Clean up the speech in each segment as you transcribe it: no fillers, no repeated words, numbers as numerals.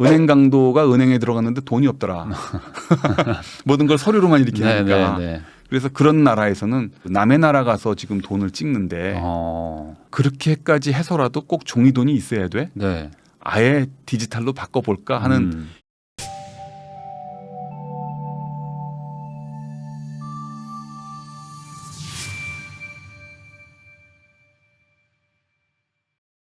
은행 강도가 은행에 들어갔는데 돈이 없더라. 모든 걸 서류로만 이렇게 하니까. 그래서 그런 나라에서는 남의 나라 가서 지금 돈을 찍는데 그렇게까지 해서라도 꼭 종이 돈이 있어야 돼? 네. 아예 디지털로 바꿔볼까 하는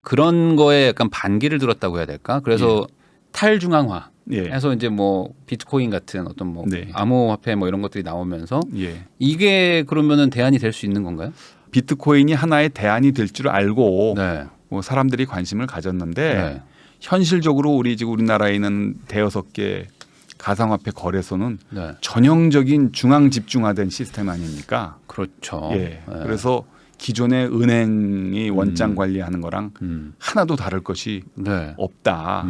그런 거에 약간 반기를 들었다고 해야 될까? 그래서 탈중앙화 예. 해서 이제 뭐 비트코인 같은 어떤 뭐 네. 암호화폐 뭐 이런 것들이 나오면서 예. 이게 그러면은 대안이 될 수 있는 건가요? 비트코인이 하나의 대안이 될 줄 알고 네. 뭐 사람들이 관심을 가졌는데 네. 현실적으로 지금 우리나라에 있는 대여섯 개 가상화폐 거래소는 네. 전형적인 중앙 집중화된 시스템 아닙니까? 그렇죠. 예. 네. 그래서 기존의 은행이 원장 관리하는 거랑 하나도 다를 것이 네. 없다.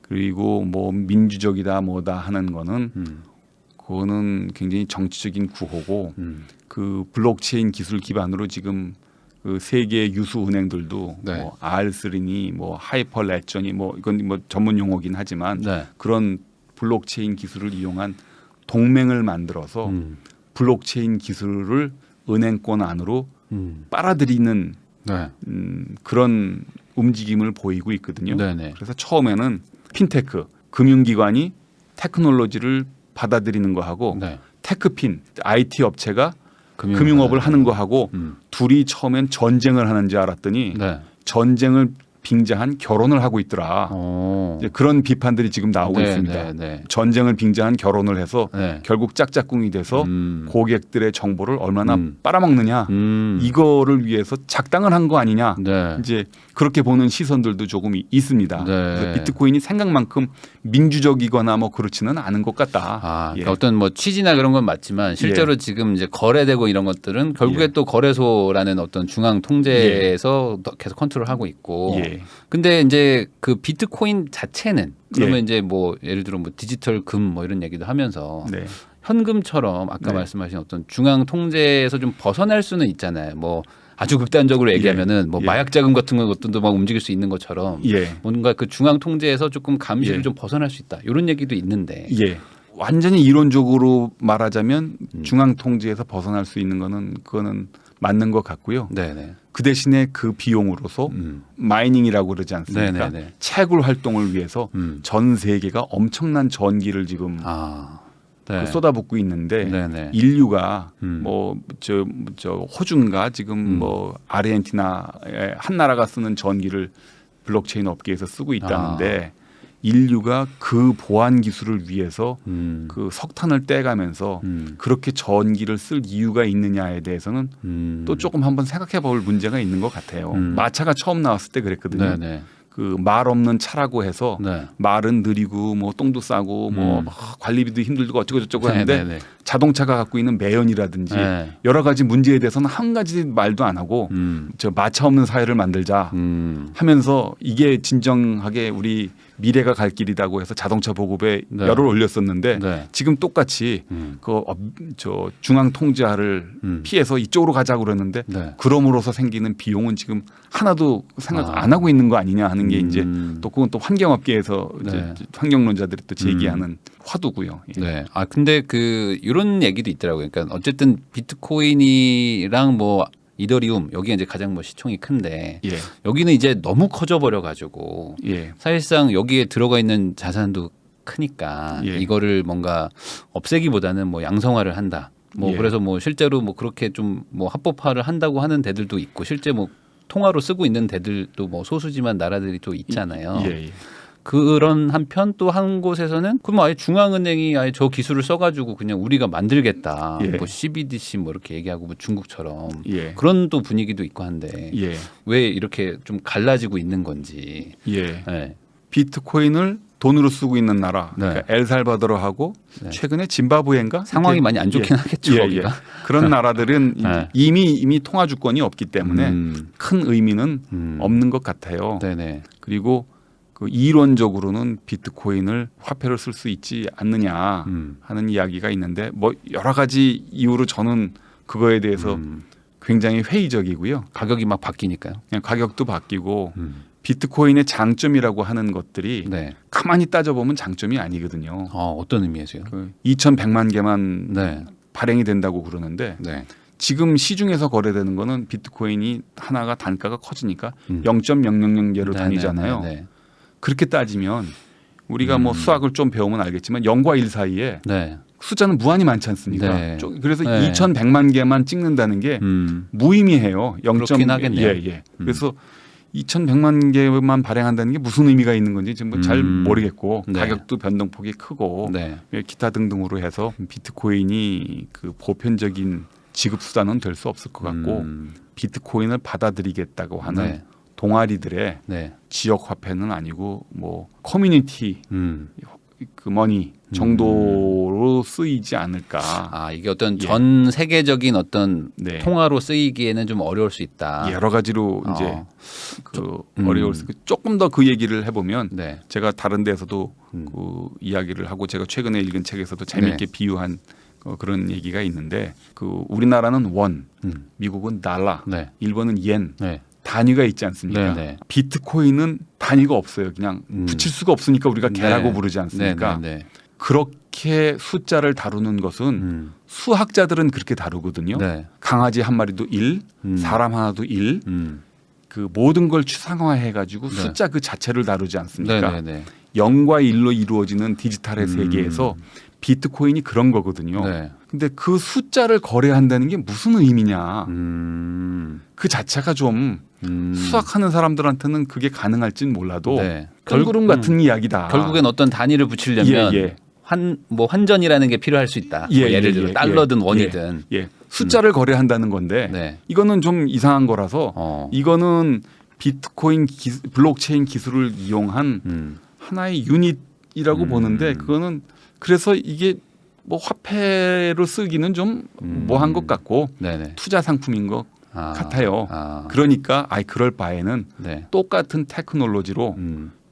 그리고 뭐 민주적이다 뭐다 하는 거는 그거는 굉장히 정치적인 구호고 그 블록체인 기술 기반으로 지금 그 세계 유수 은행들도 네. 뭐 R3니 뭐 하이퍼 레저니 뭐 이건 뭐 전문 용어긴 하지만 네. 그런 블록체인 기술을 이용한 동맹을 만들어서 블록체인 기술을 은행권 안으로 빨아들이는 네. 그런 움직임을 보이고 있거든요. 네네. 그래서 처음에는 핀테크 금융기관이 테크놀로지를 받아들이는 거하고 네. 테크핀 IT 업체가 금융업을 하는 거하고 둘이 처음엔 전쟁을 하는 줄 알았더니 네. 전쟁을 빙자한 결혼을 하고 있더라. 이제 그런 비판들이 지금 나오고 네, 있습니다. 네, 네. 전쟁을 빙자한 결혼을 해서 네. 결국 짝짝꿍이 돼서 고객들의 정보를 얼마나 빨아먹느냐 이거를 위해서 작당을 한 거 아니냐. 네. 이제 그렇게 보는 시선들도 조금 있습니다. 네. 그래서 비트코인이 생각만큼 민주적이거나 뭐 그렇지는 않은 것 같다. 그러니까 어떤 뭐 취지나 그런 건 맞지만 실제로 지금 이제 거래되고 이런 것들은 결국에 또 거래소라는 어떤 중앙 통제에서 계속 컨트롤하고 있고. 근데 이제 그 비트코인 자체는 그러면 이제 뭐 예를 들어 뭐 디지털 금 뭐 이런 얘기도 하면서 현금처럼 아까 말씀하신 어떤 중앙 통제에서 좀 벗어날 수는 있잖아요. 뭐 아주 극단적으로 얘기하면은 뭐 마약 자금 같은 것도 막 움직일 수 있는 것처럼 뭔가 그 중앙 통제에서 조금 감시를 좀 벗어날 수 있다. 이런 얘기도 있는데. 완전히 이론적으로 말하자면 중앙 통제에서 벗어날 수 있는 거는 그거는 맞는 것 같고요. 네네. 그 대신에 그 비용으로서 마이닝이라고 그러지 않습니까? 네네네. 채굴 활동을 위해서 전 세계가 엄청난 전기를 지금 네. 쏟아붓고 있는데 네네. 인류가 뭐 저 호주인가 지금 뭐 아르헨티나의 한 나라가 쓰는 전기를 블록체인 업계에서 쓰고 있다는데 인류가 그 보안 기술을 위해서 그 석탄을 떼가면서 그렇게 전기를 쓸 이유가 있느냐에 대해서는 또 조금 한번 생각해 볼 문제가 있는 것 같아요. 마차가 처음 나왔을 때 그랬거든요. 네네. 그 말 없는 차라고 해서 네. 말은 느리고 뭐 똥도 싸고 뭐 관리비도 힘들고 어쩌고 저쩌고 하는데 네네. 자동차가 갖고 있는 매연이라든지 여러 가지 문제에 대해서는 한 가지 말도 안 하고 저 마차 없는 사회를 만들자 하면서 이게 진정하게 우리 미래가 갈 길이라고 해서 자동차 보급에 열을 올렸었는데 지금 똑같이 저 중앙 통제를 피해서 이쪽으로 가자고 그러는데 그럼으로써 생기는 비용은 지금 하나도 생각 안 하고 있는 거 아니냐 하는 게 이제 또 그건 또 환경업계에서 이제 환경론자들이 또 제기하는 화두고요. 네. 근데 그 이런 얘기도 있더라고요. 그러니까 어쨌든 비트코인이랑 뭐 이더리움 여기가 이제 가장 뭐 시총이 큰데 여기는 이제 너무 커져 버려 가지고 사실상 여기에 들어가 있는 자산도 크니까 이거를 뭔가 없애기보다는 뭐 양성화를 한다. 뭐 그래서 뭐 실제로 뭐 그렇게 좀 뭐 합법화를 한다고 하는 데들도 있고 실제 뭐 통화로 쓰고 있는 데들도 뭐 소수지만 나라들이 또 있잖아요. 그런 한편 또 한 곳에서는 그럼 아예 중앙은행이 아예 저 기술을 써가지고 그냥 우리가 만들겠다. 뭐 CBDC 뭐 이렇게 얘기하고 뭐 중국처럼 그런 또 분위기도 있고 한데 왜 이렇게 좀 갈라지고 있는 건지. 비트코인을 돈으로 쓰고 있는 나라 그러니까 엘살바도르하고 최근에 짐바브웨인가 상황이 많이 안 좋긴 하겠죠. 거기가. 그런 나라들은 이미 통화 주권이 없기 때문에 큰 의미는 없는 것 같아요. 그리고 그 이론적으로는 비트코인을 화폐로 쓸 수 있지 않느냐 하는 이야기가 있는데 뭐 여러 가지 이유로 저는 그거에 대해서 굉장히 회의적이고요. 가격이 막 바뀌니까요. 그냥 가격도 바뀌고 비트코인의 장점이라고 하는 것들이 네. 가만히 따져보면 장점이 아니거든요. 어떤 의미에서요? 2,100만 개만 네. 발행이 된다고 그러는데 네. 지금 시중에서 거래되는 거는 비트코인이 하나가 단가가 커지니까 0.000개로 네, 다니잖아요. 네, 네. 그렇게 따지면 우리가 뭐 수학을 좀 배우면 알겠지만 0과 1 사이에 네. 숫자는 무한히 많지 않습니까? 네. 그래서 네. 2,100만 개만 찍는다는 게 무의미해요. 0. 그렇긴 하겠네요. 예. 그래서 2,100만 개만 발행한다는 게 무슨 의미가 있는 건지 지금 잘 모르겠고 네. 가격도 변동폭이 크고 네. 기타 등등으로 해서 비트코인이 그 보편적인 지급 수단은 될 수 없을 것 같고 비트코인을 받아들이겠다고 하는 네. 동아리들의 네. 지역 화폐는 아니고 뭐 커뮤니티 그 머니 정도로 쓰이지 않을까. 이게 어떤 전 세계적인 어떤 네. 통화로 쓰이기에는 좀 어려울 수 있다. 여러 가지로 이제 어려울 수 조금 더 그 얘기를 해보면 네. 제가 다른 데서도 그 이야기를 하고 제가 최근에 읽은 책에서도 재미있게 비유한 그런 얘기가 있는데 그 우리나라는 원, 미국은 달러, 네. 일본은 옌. 네. 단위가 있지 않습니까? 네네. 비트코인은 단위가 없어요. 그냥 붙일 수가 없으니까 우리가 개라고 부르지 않습니까? 네네. 그렇게 숫자를 다루는 것은 수학자들은 그렇게 다루거든요. 네. 강아지 한 마리도 1, 사람 하나도 1, 그 모든 걸 추상화해 가지고 네. 숫자 그 자체를 다루지 않습니까? 네네. 0과 1로 이루어지는 디지털의 세계에서 비트코인이 그런 거거든요. 네. 근데 그 숫자를 거래한다는 게 무슨 의미냐? 그 자체가 좀 수학하는 사람들한테는 그게 가능할진 몰라도 네. 뜬구름 같은 이야기다. 결국엔 어떤 단위를 붙이려면 환전이라는 게 필요할 수 있다. 뭐 예를 들어 달러든 원이든 숫자를 거래한다는 건데 네. 이거는 좀 이상한 거라서 이거는 비트코인 블록체인 기술을 이용한 하나의 유닛이라고 보는데 그거는 그래서 이게 뭐 화폐로 쓰기는 좀 뭐한 것 같고 네네. 투자 상품인 것 같아요. 그러니까 그럴 바에는 네. 똑같은 테크놀로지로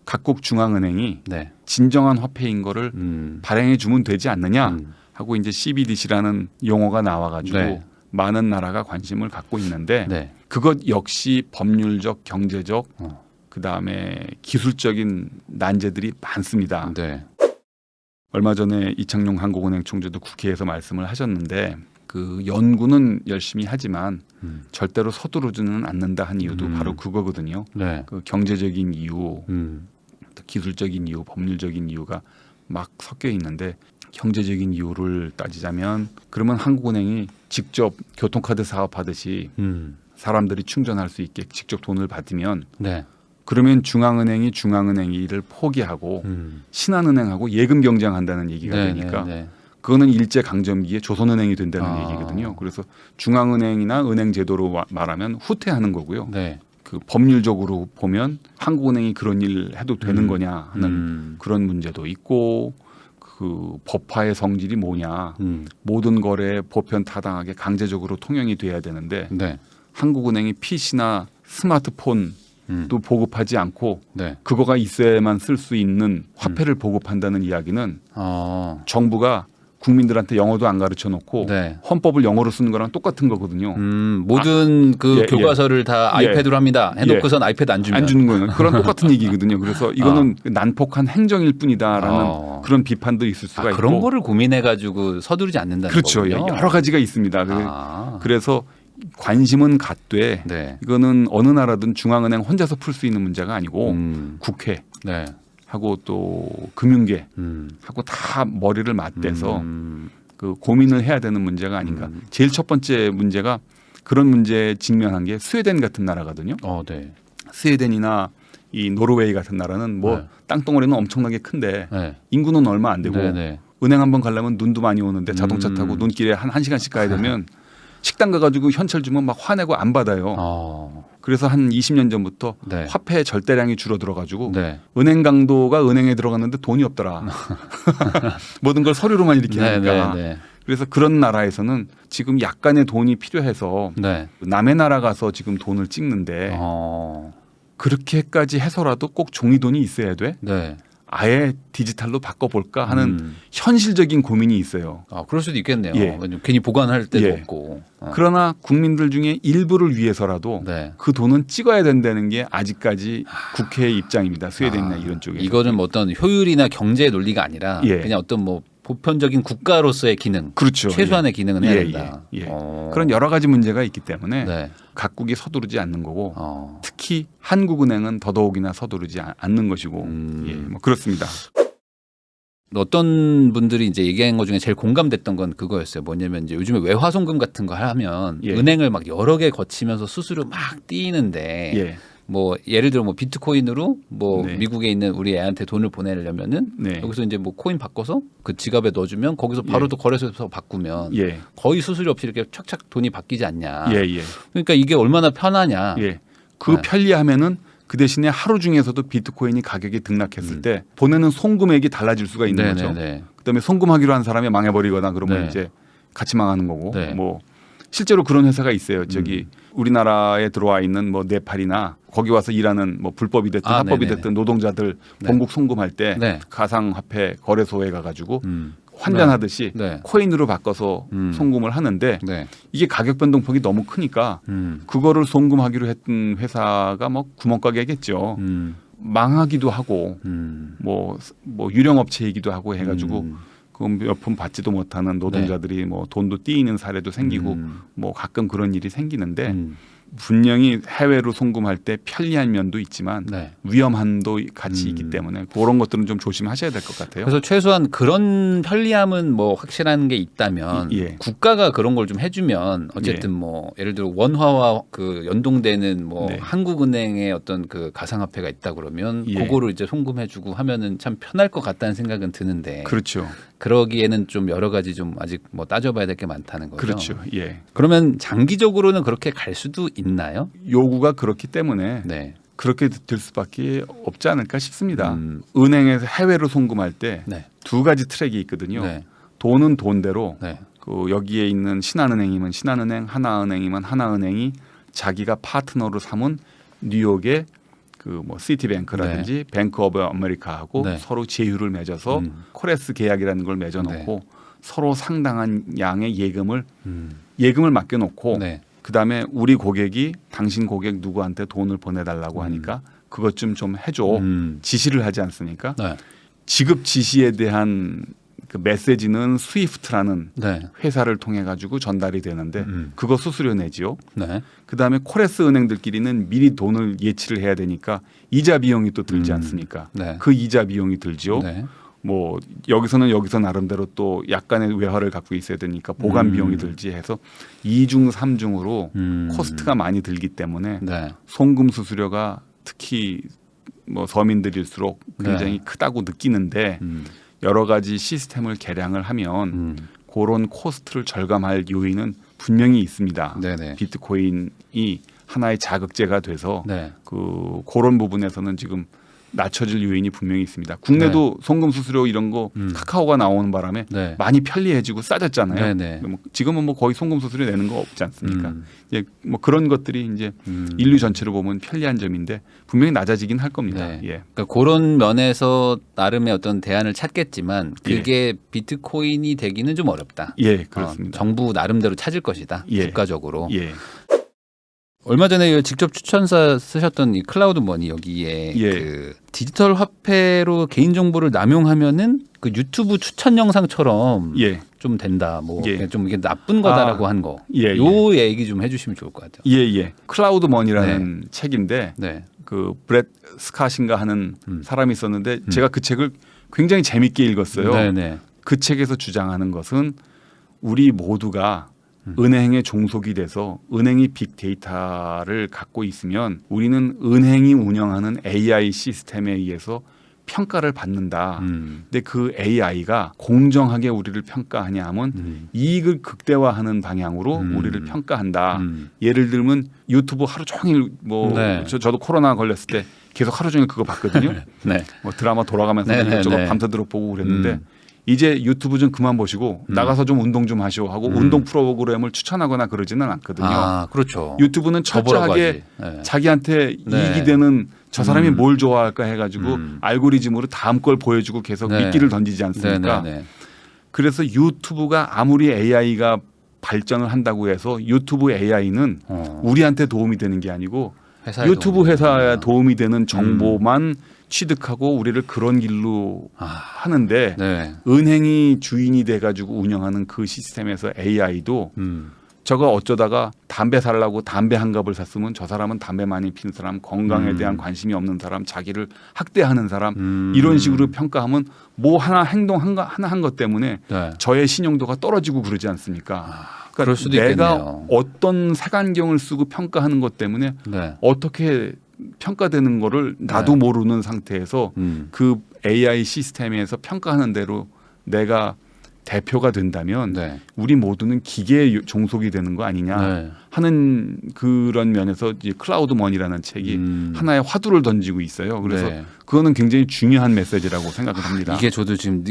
각국 중앙은행이 네. 진정한 화폐인 거를 발행해 주면 되지 않느냐 하고 이제 CBDC라는 용어가 나와가지고 네. 많은 나라가 관심을 갖고 있는데 네. 그것 역시 법률적, 경제적, 그 다음에 기술적인 난제들이 많습니다. 네. 얼마 전에 이창용 한국은행 총재도 국회에서 말씀을 하셨는데 그 연구는 열심히 하지만 절대로 서두르지는 않는다 한 이유도 바로 그거거든요. 네. 그 경제적인 이유, 기술적인 이유, 법률적인 이유가 막 섞여 있는데 경제적인 이유를 따지자면 그러면 한국은행이 직접 교통카드 사업하듯이 사람들이 충전할 수 있게 직접 돈을 받으면 네. 그러면 중앙은행이 중앙은행 일을 포기하고 신한은행하고 예금 경쟁한다는 얘기가 되니까 그거는 일제 강점기에 조선은행이 된다는 얘기거든요. 그래서 중앙은행이나 은행 제도로 말하면 후퇴하는 거고요. 네. 그 법률적으로 보면 한국은행이 그런 일 해도 되는 거냐 하는 그런 문제도 있고 그 법화의 성질이 뭐냐 모든 거래에 보편 타당하게 강제적으로 통용이 돼야 되는데 네. 한국은행이 PC나 스마트폰 또 보급하지 않고 네. 그거가 있어야만 쓸 수 있는 화폐를 보급한다는 이야기는 정부가 국민들한테 영어도 안 가르쳐 놓고 네. 헌법을 영어로 쓰는 거랑 똑같은 거거든요. 모든 교과서를 다 아이패드로 합니다. 해놓고선 아이패드 안 주는 거예요. 그런 똑같은 얘기거든요. 그래서 이거는 난폭한 행정일 뿐이다라는 그런 비판도 있을 수가 있고 그런 거를 고민해가지고 서두르지 않는다는 그렇죠. 거군요. 여러 가지가 있습니다. 그래서 관심은 갖되 네. 이거는 어느 나라든 중앙은행 혼자서 풀 수 있는 문제가 아니고 국회 네. 하고 또 금융계 하고 다 머리를 맞대서 그 고민을 해야 되는 문제가 아닌가. 제일 첫 번째 문제가 그런 문제에 직면한 게 스웨덴 같은 나라거든요. 네. 스웨덴이나 이 노르웨이 같은 나라는 뭐 땅덩어리는 엄청나게 큰데 인구는 얼마 안 되고 은행 한번 가려면 눈도 많이 오는데 자동차 타고 눈길에 한 1시간씩 가야 되면 식당 가가지고 현찰 주면 막 화내고 안 받아요. 그래서 한 20년 전부터 화폐 절대량이 줄어들어가지고 은행 강도가 은행에 들어갔는데 돈이 없더라. 모든 걸 서류로만 이렇게 하니까. 그래서 그런 나라에서는 지금 약간의 돈이 필요해서 남의 나라 가서 지금 돈을 찍는데 그렇게까지 해서라도 꼭 종이돈이 있어야 돼? 아예 디지털로 바꿔볼까 하는 현실적인 고민이 있어요. 아, 그럴 수도 있겠네요. 예. 괜히 보관할 데도 예. 없고. 그러나 국민들 중에 일부를 위해서라도 네. 그 돈은 찍어야 된다는 게 아직까지 국회의 입장입니다. 스웨덴이나 이런 쪽에. 이거는 뭐 어떤 효율이나 경제의 논리가 아니라 예. 그냥 어떤 뭐 보편적인 국가로서의 기능, 그렇죠. 최소한의 기능은 해야 예, 된다. 예, 예. 그런 여러 가지 문제가 있기 때문에 네. 각국이 서두르지 않는 거고 특히 한국은행은 더더욱이나 서두르지 않는 것이고 예, 뭐 그렇습니다. 어떤 분들이 이제 얘기한 것 중에 제일 공감됐던 건 그거였어요. 뭐냐면 이제 요즘에 외화송금 같은 거 하면 예. 은행을 막 여러 개 거치면서 수수료 막 띄는데 예. 뭐 예를 들어 뭐 비트코인으로 뭐 네. 미국에 있는 우리 애한테 돈을 보내려면은 네. 여기서 이제 뭐 코인 바꿔서 그 지갑에 넣어주면 거기서 바로 예. 또 거래소에서 바꾸면 예. 거의 수수료 없이 이렇게 착착 돈이 바뀌지 않냐. 예, 예. 그러니까 이게 얼마나 편하냐. 예. 그 네. 편리함에는 그 대신에 하루 중에서도 비트코인이 가격이 등락했을 때 보내는 송금액이 달라질 수가 있는 거죠. 네네네. 그다음에 송금하기로 한 사람이 망해버리거나 그러면 네. 이제 같이 망하는 거고 네. 뭐 실제로 그런 회사가 있어요. 저기 우리나라에 들어와 있는 뭐 네팔이나 거기 와서 일하는 뭐 불법이 됐든 합법이 네네네. 됐든 노동자들 네. 본국 송금할 때 네. 가상화폐 거래소에 가가지고 환전하듯이 네. 코인으로 바꿔서 송금을 하는데 네. 이게 가격 변동폭이 너무 크니까 그거를 송금하기로 했던 회사가 뭐 구멍가게겠죠. 망하기도 하고 뭐 유령업체이기도 하고 해가지고 그 몇 푼 받지도 못하는 노동자들이 뭐 돈도 띄이는 사례도 생기고 뭐 가끔 그런 일이 생기는데 분명히 해외로 송금할 때 편리한 면도 있지만 네. 위험함도 같이 있기 때문에 그런 것들은 좀 조심하셔야 될 것 같아요. 그래서 최소한 그런 편리함은 뭐 확실한 게 있다면 예. 국가가 그런 걸 좀 해주면 어쨌든 예. 뭐 예를 들어 원화와 그 연동되는 뭐 네. 한국은행의 어떤 그 가상화폐가 있다 그러면 예. 그거를 이제 송금해주고 하면은 참 편할 것 같다는 생각은 드는데 그렇죠. 그러기에는 좀 여러 가지 좀 아직 뭐 따져봐야 될 게 많다는 거죠. 그렇죠. 예. 그러면 장기적으로는 그렇게 갈 수도 있나요? 요구가 그렇기 때문에 네. 그렇게 될 수밖에 없지 않을까 싶습니다. 은행에서 해외로 송금할 때 두 네. 가지 트랙이 있거든요. 네. 돈은 돈대로 네. 그 여기에 있는 신한은행이면 신한은행, 하나은행이면 하나은행이 자기가 파트너로 삼은 뉴욕의 그 뭐 시티뱅크라든지 뱅크 오브 아메리카하고 네. 서로 제휴를 맺어서 코레스 계약이라는 걸 맺어놓고 서로 상당한 양의 예금을 맡겨놓고 네. 그다음에 우리 고객이 당신 고객 누구한테 돈을 보내달라고 하니까 그것 좀 해줘 지시를 하지 않습니까? 네. 지급 지시에 대한 그 메시지는 스위프트라는 네. 회사를 통해 가지고 전달이 되는데 그거 수수료 내지요. 네. 그다음에 코레스 은행들끼리는 미리 돈을 예치를 해야 되니까 이자 비용이 또 들지 않습니까? 네. 그 이자 비용이 들지요. 네. 뭐 여기서는 여기서 나름대로 또 약간의 외화를 갖고 있어야 되니까 보관 비용이 들지 해서 2중 3중으로 코스트가 많이 들기 때문에 네. 송금 수수료가 특히 뭐 서민들일수록 굉장히 네. 크다고 느끼는데 여러 가지 시스템을 개량을 하면 그런 코스트를 절감할 요인은 분명히 있습니다. 네네. 비트코인이 하나의 자극제가 돼서 네. 그런 부분에서는 지금 낮춰질 요인이 분명히 있습니다. 국내도 송금 수수료 이런 거 카카오가 나오는 바람에 네. 많이 편리해지고 싸졌잖아요. 네네. 뭐 지금은 뭐 거의 송금 수수료 내는 거 없지 않습니까? 이제 뭐 그런 것들이 이제 인류 전체로 보면 편리한 점인데 분명히 낮아지긴 할 겁니다. 네. 예. 그러니까 그런 면에서 나름의 어떤 대안을 찾겠지만 그게 비트코인이 되기는 좀 어렵다. 예, 그렇습니다. 정부 나름대로 찾을 것이다. 예. 국가적으로. 예. 얼마 전에 직접 추천사 쓰셨던 이 클라우드 머니 여기에 예. 그 디지털 화폐로 개인 정보를 남용하면은 그 유튜브 추천 영상처럼 예. 좀 된다. 뭐 예. 좀 이게 나쁜 거다라고 한 거. 예, 요 얘기 좀 해주시면 좋을 것 같아요. 예, 예. 클라우드 머니라는 책인데 네. 그 브렛 스캇인가 하는 사람이 있었는데 제가 그 책을 굉장히 재밌게 읽었어요. 네네. 그 책에서 주장하는 것은 우리 모두가 은행에 종속이 돼서 은행이 빅데이터를 갖고 있으면 우리는 은행이 운영하는 AI 시스템에 의해서 평가를 받는다. 근데 그 AI가 공정하게 우리를 평가하냐 하면 이익을 극대화하는 방향으로 우리를 평가한다. 예를 들면 유튜브 하루 종일 뭐 네. 저도 코로나 걸렸을 때 계속 하루 종일 그거 봤거든요. 네. 뭐 드라마 돌아가면서 네, 네, 이것저것 네. 밤새도록 보고 그랬는데 이제 유튜브 좀 그만 보시고 나가서 좀 운동 좀 하시오 하고 운동 프로그램을 추천하거나 그러지는 않거든요. 아, 그렇죠. 유튜브는 더 보라고 철저하게 하지. 네. 자기한테 네. 이익이 되는 저 사람이 뭘 좋아할까 해가지고 알고리즘으로 다음 걸 보여주고 계속 네. 미끼를 던지지 않습니까? 그래서 유튜브가 아무리 AI가 발전을 한다고 해서 유튜브 AI는 우리한테 도움이 되는 게 아니고 유튜브 회사에 도움이 되는 정보만 취득하고 우리를 그런 길로 하는데 네. 은행이 주인이 돼가지고 운영하는 그 시스템에서 AI도 저거 어쩌다가 담배 살라고 담배 한 갑을 샀으면 저 사람은 담배 많이 피는 사람, 건강에 대한 관심이 없는 사람, 자기를 학대하는 사람 이런 식으로 평가하면 뭐 하나 행동 하나 한 것 때문에 네. 저의 신용도가 떨어지고 그러지 않습니까? 그러니까 그럴 수도 내가 있겠네요. 어떤 색안경을 쓰고 평가하는 것 때문에 네. 어떻게 평가되는 거를 나도 모르는 상태에서 그 AI 시스템에서 평가하는 대로 내가 대표가 된다면 네. 우리 모두는 기계에 종속이 되는 거 아니냐 네. 하는 그런 면에서 이제 클라우드 머니라는 책이 하나의 화두를 던지고 있어요. 그래서 네. 그거는 굉장히 중요한 메시지라고 생각을 합니다. 이게 저도 지금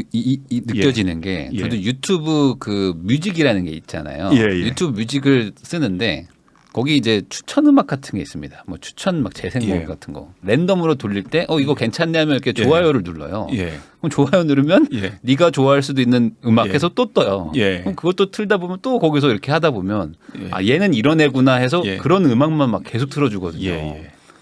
느껴지는 게 저도 유튜브 그 뮤직이라는 게 있잖아요. 유튜브 뮤직을 쓰는데 거기 이제 추천 음악 같은 게 있습니다. 뭐 추천 막 재생곡 같은 거 랜덤으로 돌릴 때 이거 괜찮냐면 이렇게 좋아요를 눌러요. 그럼 좋아요 누르면 네가 좋아할 수도 있는 음악에서 또 떠요. 그럼 그것도 틀다 보면 또 거기서 이렇게 하다 보면 아 얘는 이런 애구나 해서 그런 음악만 막 계속 틀어주거든요.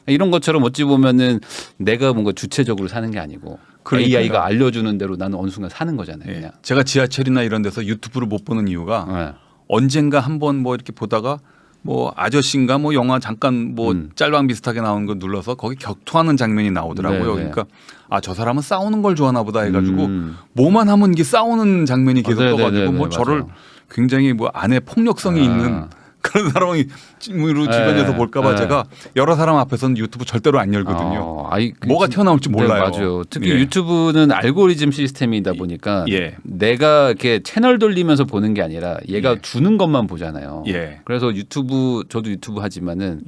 이런 것처럼 어찌 보면은 내가 뭔가 주체적으로 사는 게 아니고 AI가 알려주는 대로 나는 어느 순간 사는 거잖아요. 그냥. 제가 지하철이나 이런 데서 유튜브를 못 보는 이유가 언젠가 한번 뭐 이렇게 보다가 뭐 아저씨인가 뭐 영화 잠깐 뭐 짤방 비슷하게 나오는 거 눌러서 거기 격투하는 장면이 나오더라고요. 그러니까 아 저 사람은 싸우는 걸 좋아하나 보다 해가지고 뭐만 하면 이게 싸우는 장면이 계속 떠가지고 뭐 저를 굉장히 뭐 안에 폭력성이 있는 그런 사람이 찜으로 주변에서 볼까봐 제가 여러 사람 앞에서는 유튜브 절대로 안 열거든요. 뭐가 튀어나올지 몰라요. 맞아요. 특히 유튜브는 알고리즘 시스템이다 보니까 내가 이렇게 채널 돌리면서 보는 게 아니라 얘가 주는 것만 보잖아요. 그래서 저도 유튜브 하지만은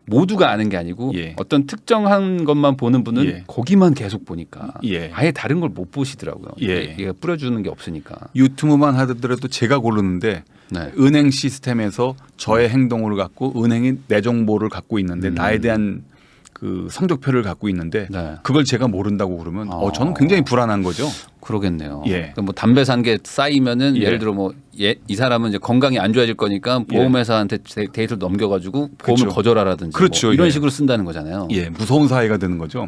모두가 아는 게 아니고 어떤 특정한 것만 보는 분은 거기만 계속 보니까 아예 다른 걸 못 보시더라고요. 얘가 뿌려주는 게 없으니까. 유튜브만 하더라도 제가 고르는데 은행 시스템에서 저의 행동을 갖고 은행이 내 정보를 갖고 있는데 나에 대한 그 성적표를 갖고 있는데 그걸 제가 모른다고 그러면 저는 굉장히 불안한 거죠. 그러겠네요. 그러니까 뭐 담배 산 게 쌓이면은 예를 들어 뭐 이 사람은 이제 건강이 안 좋아질 거니까 보험회사한테 데이터를 넘겨가지고 보험을 거절하라든지 뭐 이런 식으로 쓴다는 거잖아요. 무서운 사회가 되는 거죠.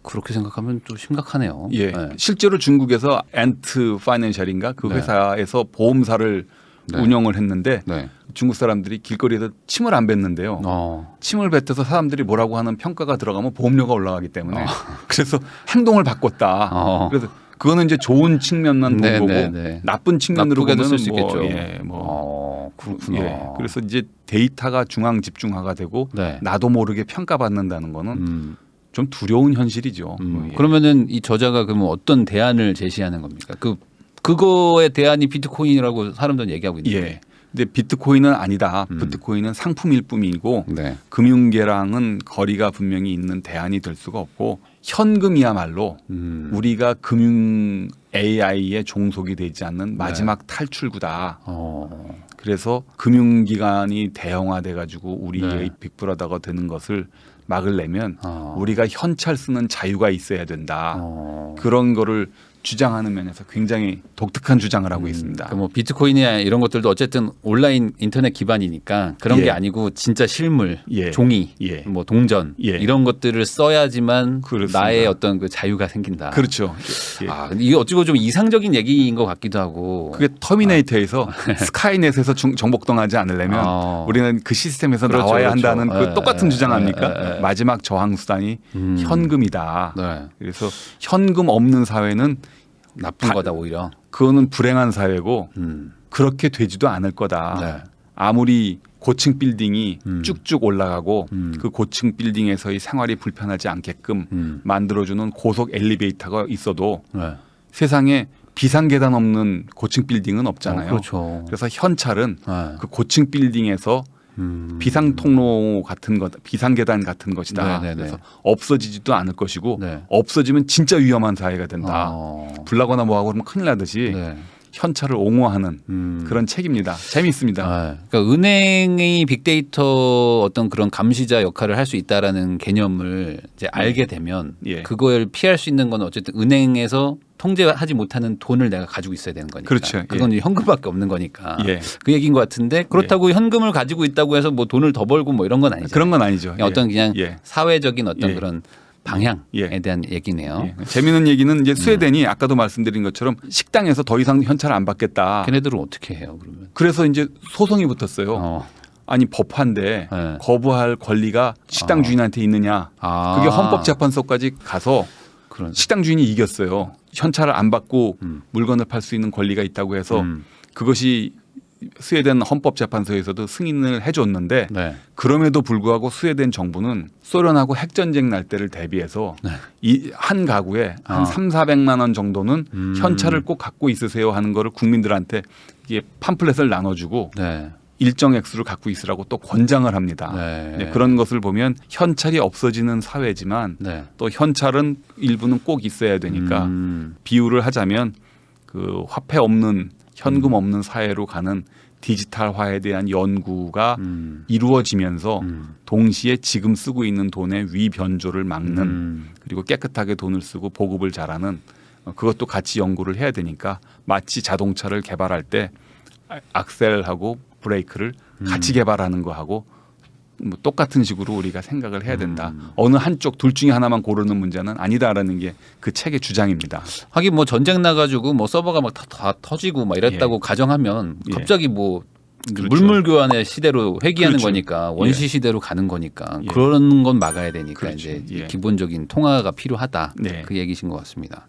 그렇게 생각하면 좀 심각하네요. 실제로 중국에서 엔트 파이낸셜인가 그 회사에서 보험사를 운영을 했는데 중국 사람들이 길거리에서 침을 안 뱉는데요. 침을 뱉어서 사람들이 뭐라고 하는 평가가 들어가면 보험료가 올라가기 때문에 그래서 행동을 바꿨다. 그래서 그거는 이제 좋은 측면만 본 거고 나쁜 측면으로 보면 쓸 수 있겠죠. 그렇구나. 그래서 이제 데이터가 중앙 집중화가 되고 나도 모르게 평가받는다는 거는 좀 두려운 현실이죠. 그러면은 이 저자가 그러면 어떤 대안을 제시하는 겁니까? 그거의 대안이 비트코인이라고 사람들은 얘기하고 있는데. 근데 비트코인은 아니다. 비트코인은 상품일 뿐이고 금융계랑은 거리가 분명히 있는 대안이 될 수가 없고 현금이야말로 우리가 금융 AI에 종속이 되지 않는 마지막 탈출구다. 그래서 금융기관이 대형화돼 가지고 우리의 빅브라더가 되는 것을 막으려면 우리가 현찰 쓰는 자유가 있어야 된다. 그런 거를 주장하는 면에서 굉장히 독특한 주장을 하고 있습니다. 뭐 비트코인이나 이런 것들도 어쨌든 온라인 인터넷 기반이니까 그런 게 아니고 진짜 실물, 종이, 뭐 동전 이런 것들을 써야지만 그렇습니다. 나의 어떤 그 자유가 생긴다. 그렇죠. 근데 이게 어찌고 좀 이상적인 얘기인 것 같기도 하고. 그게 터미네이터에서 스카이넷에서 정복당하지 않으려면 우리는 그 시스템에서 나와야 한다는 그 똑같은 주장 아닙니까? 마지막 저항 수단이 현금이다. 그래서 현금 없는 사회는 나쁜 거다 오히려. 그거는 불행한 사회고 그렇게 되지도 않을 거다. 아무리 고층 빌딩이 쭉쭉 올라가고 그 고층 빌딩에서의 생활이 불편하지 않게끔 만들어주는 고속 엘리베이터가 있어도 세상에 비상계단 없는 고층 빌딩은 없잖아요. 그렇죠. 그래서 현찰은 그 고층 빌딩에서 비상통로 같은 것, 비상계단 같은 것이다. 그래서 없어지지도 않을 것이고 없어지면 진짜 위험한 사회가 된다. 불나거나 뭐하고 그러면 큰일 나듯이 현찰을 옹호하는 그런 책입니다. 재미있습니다. 그러니까 은행이 빅데이터 어떤 그런 감시자 역할을 할 수 있다라는 개념을 이제 알게 되면 그걸 피할 수 있는 건 어쨌든 은행에서 통제하지 못하는 돈을 내가 가지고 있어야 되는 거니까. 그렇죠. 그건 현금밖에 없는 거니까. 그 얘기인 것 같은데 그렇다고 현금을 가지고 있다고 해서 뭐 돈을 더 벌고 뭐 이런 건 아니죠. 그런 건 아니죠. 어떤 그냥 사회적인 어떤 그런 방향에 대한 얘기네요. 재미있는 얘기는 이제 스웨덴이 아까도 말씀드린 것처럼 식당에서 더 이상 현찰을 안 받겠다. 걔네들은 어떻게 해요, 그러면? 그래서 이제 소송이 붙었어요. 아니 법화인데 거부할 권리가 식당 주인한테 있느냐. 그게 헌법재판소까지 가서 식당 주인이 이겼어요. 현찰을 안 받고 물건을 팔 수 있는 권리가 있다고 해서 그것이 스웨덴 헌법재판소에서도 승인을 해줬는데 그럼에도 불구하고 스웨덴 정부는 소련하고 핵전쟁 날 때를 대비해서 이 한 가구에 한 300~400만 원 정도는 현찰을 꼭 갖고 있으세요 하는 거를 국민들한테 이게 팜플렛을 나눠주고 일정 액수를 갖고 있으라고 또 권장을 합니다. 그런 것을 보면 현찰이 없어지는 사회지만 또 현찰은 일부는 꼭 있어야 되니까 비유를 하자면 그 화폐 없는 현금 없는 사회로 가는 디지털화에 대한 연구가 이루어지면서 동시에 지금 쓰고 있는 돈의 위변조를 막는 그리고 깨끗하게 돈을 쓰고 보급을 잘하는 그것도 같이 연구를 해야 되니까 마치 자동차를 개발할 때 악셀하고 브레이크를 같이 개발하는 거하고 뭐 똑같은 식으로 우리가 생각을 해야 된다. 어느 한쪽 둘 중에 하나만 고르는 문제는 아니다라는 게 그 책의 주장입니다. 하긴 뭐 전쟁 나가지고 뭐 서버가 막 다 터지고 막 이랬다고 가정하면 갑자기 뭐 물물 교환의 시대로 회귀하는 거니까 원시 시대로 가는 거니까 그런 건 막아야 되니까 이제 기본적인 통화가 필요하다. 그 얘기신 것 같습니다.